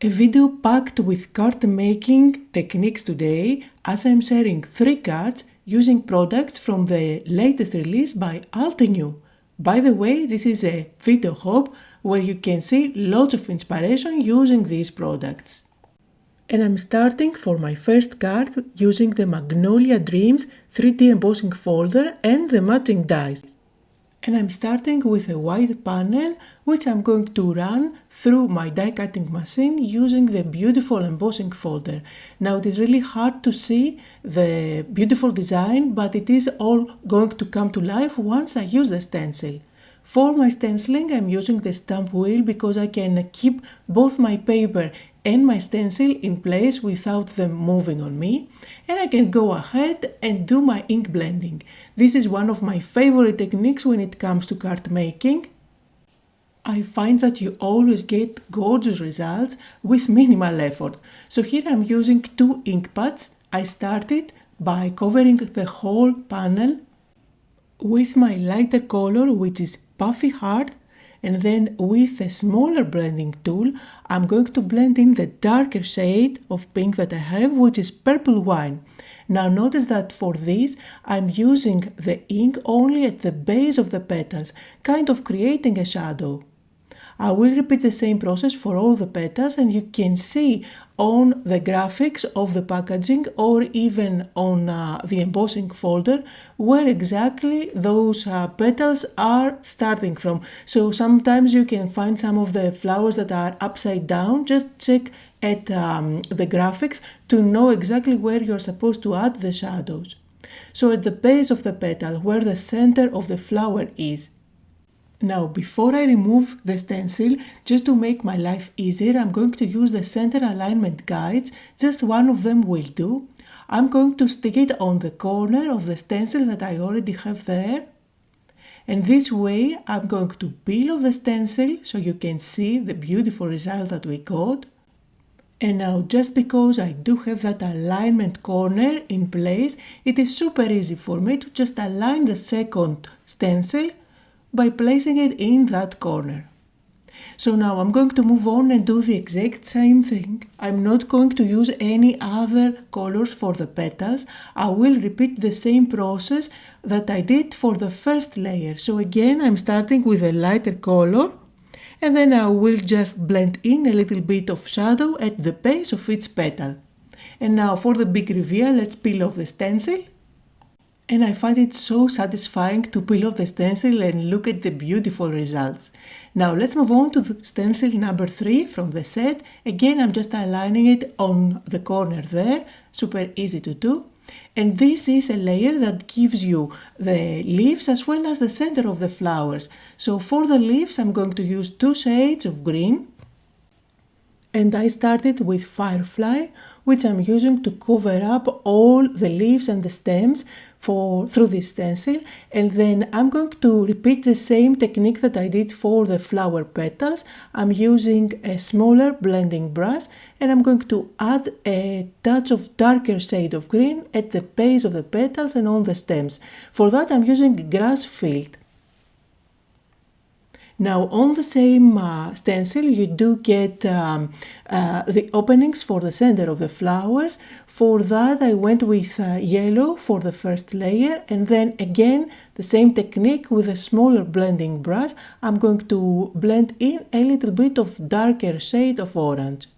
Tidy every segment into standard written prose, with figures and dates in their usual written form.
A video packed with card making techniques today, as I'm sharing 3 cards using products from the latest release by Altenew. By the way, this is a video hub where you can see lots of inspiration using these products. And I'm starting for my first card using the Magnolia Dreams 3D embossing folder and the matching dies. And I'm starting with a white panel which I'm going to run through my die cutting machine using the beautiful embossing folder. Now it is really hard to see the beautiful design, but it is all going to come to life once I use the stencil. For my stenciling I'm using the stamp wheel because I can keep both my paper and my stencil in place without them moving on me, and I can go ahead and do my ink blending. This is one of my favorite techniques when it comes to card making. I find that you always get gorgeous results with minimal effort. So here I'm using 2 ink pads. I started by covering the whole panel with my lighter color, which is Puffy Heart, and then with a smaller blending tool I'm going to blend in the darker shade of pink that I have, which is Purple Wine. Now notice that for this I'm using the ink only at the base of the petals, kind of creating a shadow. I will repeat the same process for all the petals, and you can see on the graphics of the packaging or even on the embossing folder where exactly those petals are starting from. So sometimes you can find some of the flowers that are upside down. Just check at the graphics to know exactly where you're supposed to add the shadows. So at the base of the petal, where the center of the flower is. Now, before I remove the stencil, just to make my life easier, I'm going to use the center alignment guides. Just one of them will do. I'm going to stick it on the corner of the stencil that I already have there. And this way, I'm going to peel off the stencil so you can see the beautiful result that we got. And now, just because I do have that alignment corner in place, it is super easy for me to just align the second stencil by placing it in that corner. So now I'm going to move on and do the exact same thing. I'm not going to use any other colors for the petals. I will repeat the same process that I did for the first layer. So again, I'm starting with a lighter color, and then I will just blend in a little bit of shadow at the base of each petal. And now for the big reveal, let's peel off the stencil. And I find it so satisfying to peel off the stencil and look at the beautiful results. Now let's move on to the stencil number 3 from the set. Again, I'm just aligning it on the corner there, super easy to do. And this is a layer that gives you the leaves as well as the center of the flowers. So for the leaves, I'm going to use 2 shades of green. And I started with Firefly, which I'm using to cover up all the leaves and the stems through this stencil. And then I'm going to repeat the same technique that I did for the flower petals. I'm using a smaller blending brush, and I'm going to add a touch of darker shade of green at the base of the petals and on the stems. For that I'm using Grass Field. Now on the same stencil you do get the openings for the center of the flowers. For that I went with yellow for the first layer, and then again the same technique with a smaller blending brush. I'm going to blend in a little bit of darker shade of orange,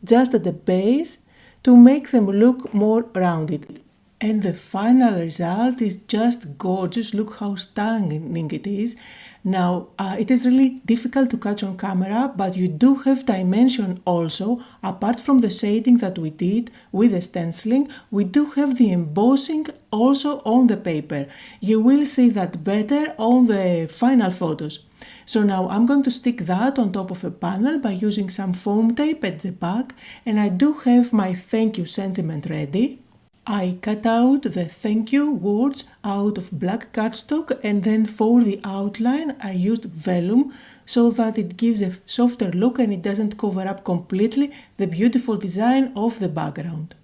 just at the base to make them look more rounded. And the final result is just gorgeous. Look how stunning it is. Now, it is really difficult to catch on camera, but you do have dimension also. Apart from the shading that we did with the stenciling, we do have the embossing also on the paper. You will see that better on the final photos. So now I'm going to stick that on top of a panel by using some foam tape at the back, and I do have my thank you sentiment ready. I cut out the thank you words out of black cardstock, and then for the outline I used vellum so that it gives a softer look and it doesn't cover up completely the beautiful design of the background.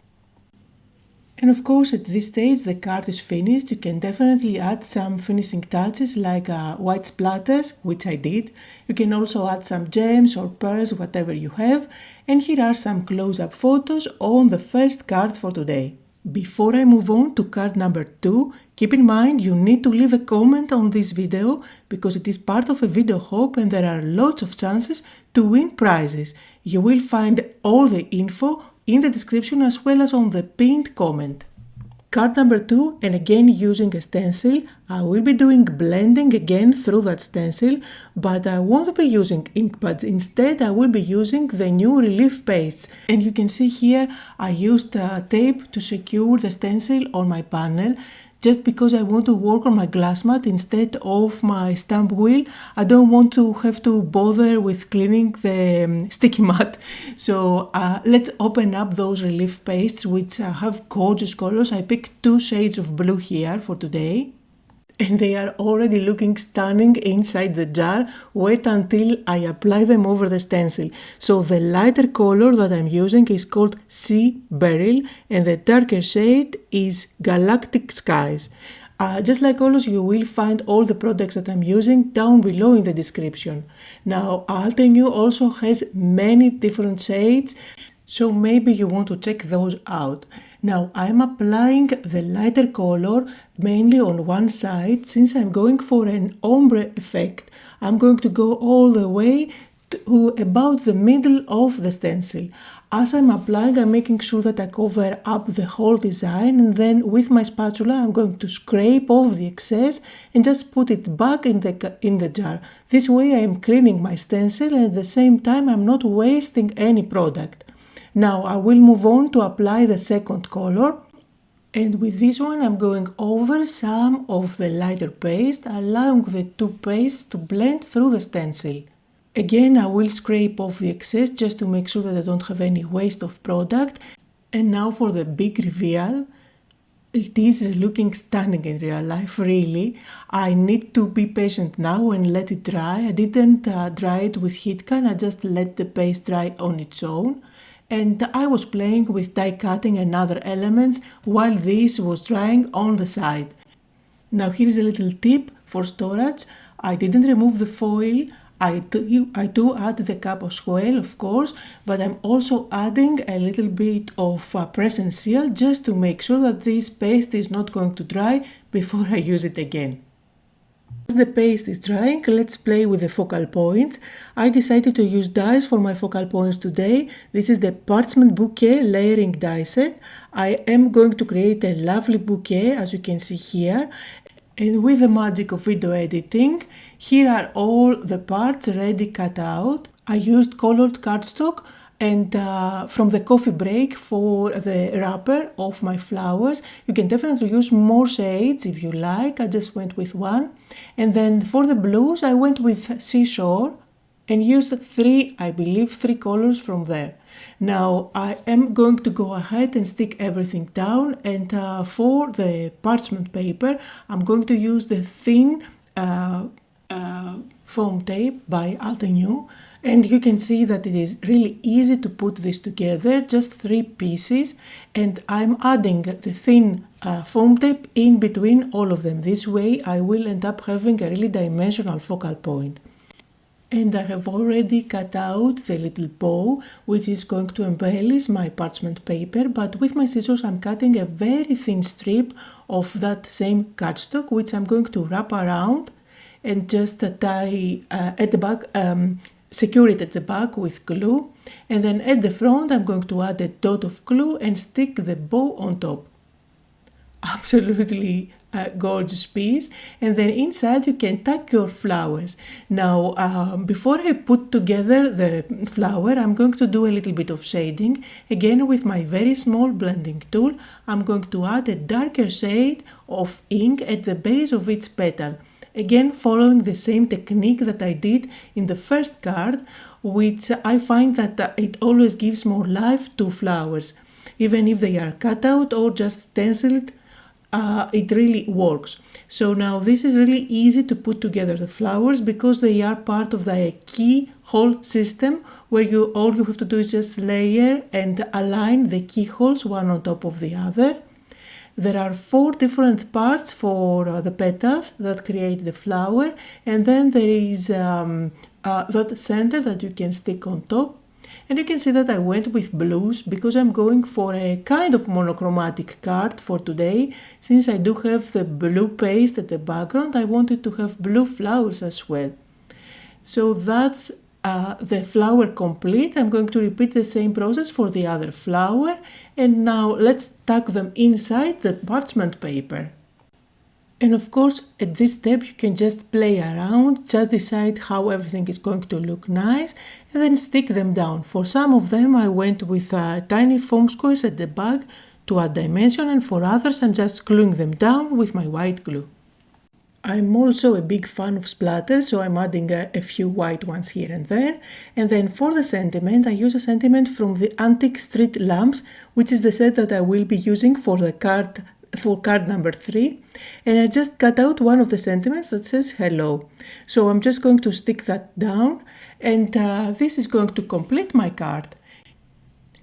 And of course, at this stage, the card is finished. You can definitely add some finishing touches like white splatters, which I did. You can also add some gems or pearls, whatever you have. And here are some close-up photos on the first card for today. Before I move on to card number 2, keep in mind you need to leave a comment on this video because it is part of a video hop and there are lots of chances to win prizes. You will find all the info in the description as well as on the pinned comment. Card number 2, and again using a stencil, I will be doing blending again through that stencil, but I won't be using ink pads. Instead, I will be using the new relief pastes. And you can see here, I used tape to secure the stencil on my panel. Just because I want to work on my glass mat instead of my stamp wheel, I don't want to have to bother with cleaning the sticky mat. So let's open up those relief pastes which have gorgeous colors. I picked 2 shades of blue here for today. And they are already looking stunning inside the jar. Wait until I apply them over the stencil. So the lighter color that I'm using is called Sea Beryl and the darker shade is Galactic Skies. Just like always, you will find all the products that I'm using down below in the description. Now, Altenew also has many different shades, so maybe you want to check those out. Now I'm applying the lighter color mainly on one side. Since I'm going for an ombre effect, I'm going to go all the way to about the middle of the stencil. As I'm applying, I'm making sure that I cover up the whole design, and then with my spatula I'm going to scrape off the excess and just put it back in the jar. This way I am cleaning my stencil and at the same time I'm not wasting any product. Now I will move on to apply the second color, and with this one I'm going over some of the lighter paste, allowing the 2 pastes to blend through the stencil. Again, I will scrape off the excess just to make sure that I don't have any waste of product. And now for the big reveal. It is looking stunning in real life, really. I need to be patient now and let it dry. I didn't dry it with heat gun, I just let the paste dry on its own. And I was playing with die cutting and other elements while this was drying on the side. Now here is a little tip for storage. I didn't remove the foil. I do add the cap as well, of course, but I'm also adding a little bit of press and seal just to make sure that this paste is not going to dry before I use it again. As the paste is drying, let's play with the focal points. I decided to use dies for my focal points today. This is the Parchment Bouquet layering die set. I am going to create a lovely bouquet, as you can see here. And with the magic of video editing, here are all the parts ready cut out. I used colored cardstock and from the coffee break for the wrapper of my flowers. You can definitely use more shades if you like. I just went with one. And then for the blues, I went with Seashore and used 3 colors from there. Now I am going to go ahead and stick everything down, and for the parchment paper I'm going to use the thin foam tape by Altenew, and you can see that it is really easy to put this together, just 3 pieces, and I'm adding the thin foam tape in between all of them. This way I will end up having a really dimensional focal point. And I have already cut out the little bow which is going to embellish my parchment paper, but with my scissors I'm cutting a very thin strip of that same cardstock which I'm going to wrap around and just tie at the back, secure it at the back with glue, and then at the front I'm going to add a dot of glue and stick the bow on top. Absolutely gorgeous piece. And then inside you can tuck your flowers. Now before I put together the flower, I'm going to do a little bit of shading. Again with my very small blending tool, I'm going to add a darker shade of ink at the base of each petal. Again following the same technique that I did in the first card, which I find that it always gives more life to flowers. Even if they are cut out or just stenciled, it really works. So now this is really easy to put together the flowers because they are part of the keyhole system where all you have to do is just layer and align the keyholes one on top of the other. there are 4 different parts for the petals that create the flower, and then there is that center that you can stick on top. And you can see that I went with blues because I'm going for a kind of monochromatic card for today. Since I do have the blue paste at the background, I wanted to have blue flowers as well. So that's the flower complete. I'm going to repeat the same process for the other flower. And now let's tuck them inside the parchment paper. And of course, at this step, you can just play around, just decide how everything is going to look nice, and then stick them down. For some of them, I went with tiny foam squares at the back to add dimension, and for others, I'm just gluing them down with my white glue. I'm also a big fan of splatters, so I'm adding a few white ones here and there. And then for the sentiment, I use a sentiment from the Antique Street Lamps, which is the set that I will be using for card number 3, and I just cut out one of the sentiments that says hello. So I'm just going to stick that down, and this is going to complete my card.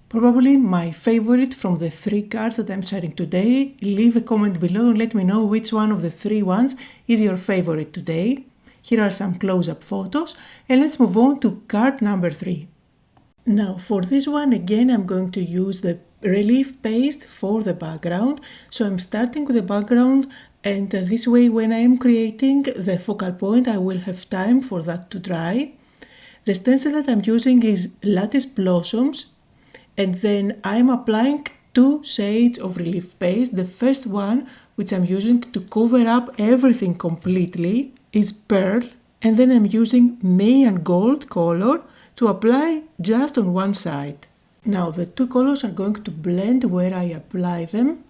Probably my favorite from the 3 cards that I'm sharing today. Leave a comment below and let me know which one of the 3 ones is your favorite today. Here are some close-up photos, and let's move on to card number 3. Now for this one, again, I'm going to use the relief paste for the background. So I'm starting with the background, and this way when I am creating the focal point, I will have time for that to dry. The stencil that I'm using is Lattice Blossoms, and then I'm applying 2 shades of relief paste. The first one, which I'm using to cover up everything completely, is Pearl, and then I'm using Mayan Gold color to apply just on one side. Now the 2 colors are going to blend where I apply them,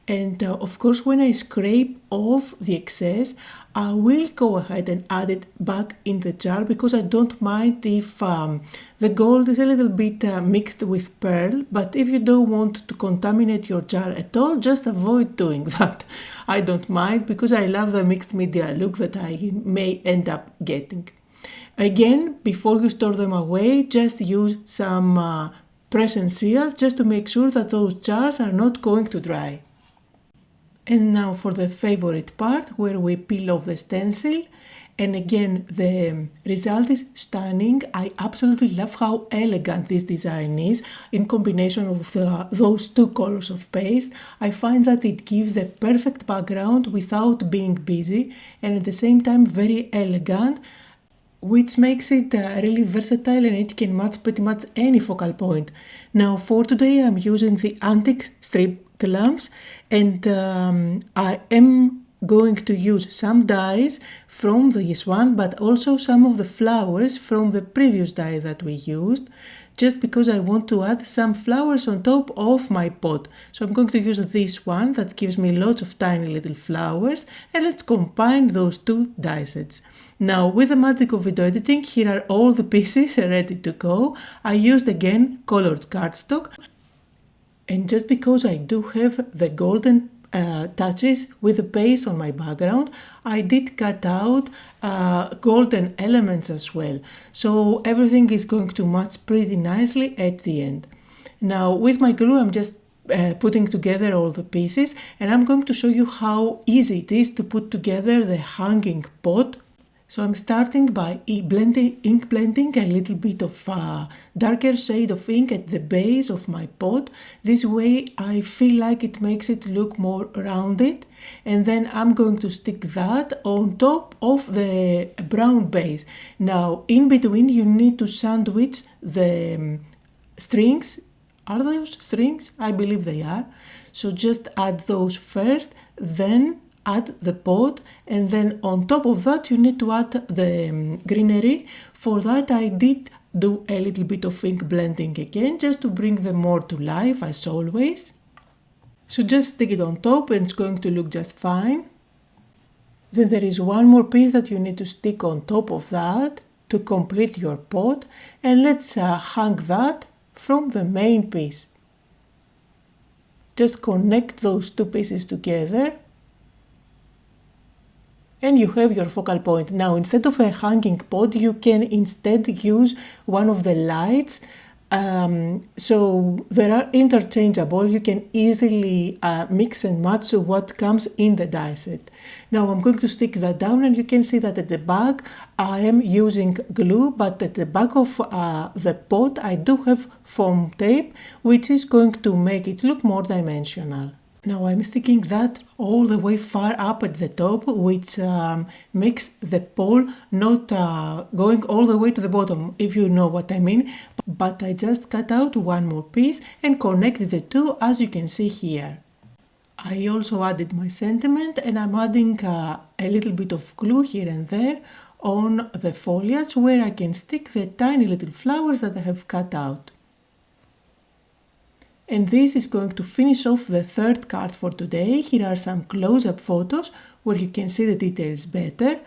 and of course when I scrape off the excess, I will go ahead and add it back in the jar because I don't mind if the gold is a little bit mixed with pearl, but if you don't want to contaminate your jar at all, just avoid doing that. I don't mind because I love the mixed media look that I may end up getting. Again, before you store them away, just use some press and seal just to make sure that those jars are not going to dry. And now for the favorite part where we peel off the stencil, and again the result is stunning. I absolutely love how elegant this design is in combination of those 2 colors of paste. I find that it gives the perfect background without being busy, and at the same time very elegant, which makes it really versatile, and it can match pretty much any focal point. Now for today I'm using the Antique Street Lamps, and I am going to use some dyes from this one, but also some of the flowers from the previous dye that we used, just because I want to add some flowers on top of my pot. So I'm going to use this one that gives me lots of tiny little flowers, and let's combine those 2 dye sets. Now with the magic of video editing, here are all the pieces ready to go. I used again colored cardstock, and just because I do have the golden touches with the paste on my background, I did cut out golden elements as well. So everything is going to match pretty nicely at the end. Now with my glue, I'm just putting together all the pieces, and I'm going to show you how easy it is to put together the hanging pot. So I'm starting by ink blending a little bit of darker shade of ink at the base of my pot. This way I feel like it makes it look more rounded, and then I'm going to stick that on top of the brown base. Now in between you need to sandwich the strings. Are those strings? I believe they are. So just add those first, then add the pot, and then on top of that you need to add the greenery. For that I did do a little bit of ink blending again, just to bring them more to life as always. So just stick it on top and it's going to look just fine. Then there is one more piece that you need to stick on top of that to complete your pot, and let's hang that from the main piece. Just connect those 2 pieces together, and you have your focal point. Now instead of a hanging pot, you can instead use one of the lights So they are interchangeable. You can easily mix and match what comes in the die set. Now I'm going to stick that down, and you can see that at the back I am using glue, but at the back of the pot I do have foam tape, which is going to make it look more dimensional. Now I'm sticking that all the way far up at the top, which makes the pole not going all the way to the bottom, if you know what I mean. But I just cut out one more piece and connected the two, as you can see here. I also added my sentiment, and I'm adding a little bit of glue here and there on the foliage where I can stick the tiny little flowers that I have cut out. And this is going to finish off the third card for today. Here are some close-up photos where you can see the details better.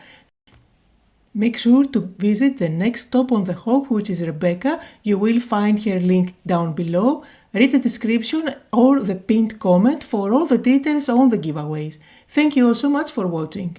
Make sure to visit the next stop on the hop, which is Rebecca. You will find her link down below. Read the description or the pinned comment for all the details on the giveaways. Thank you all so much for watching.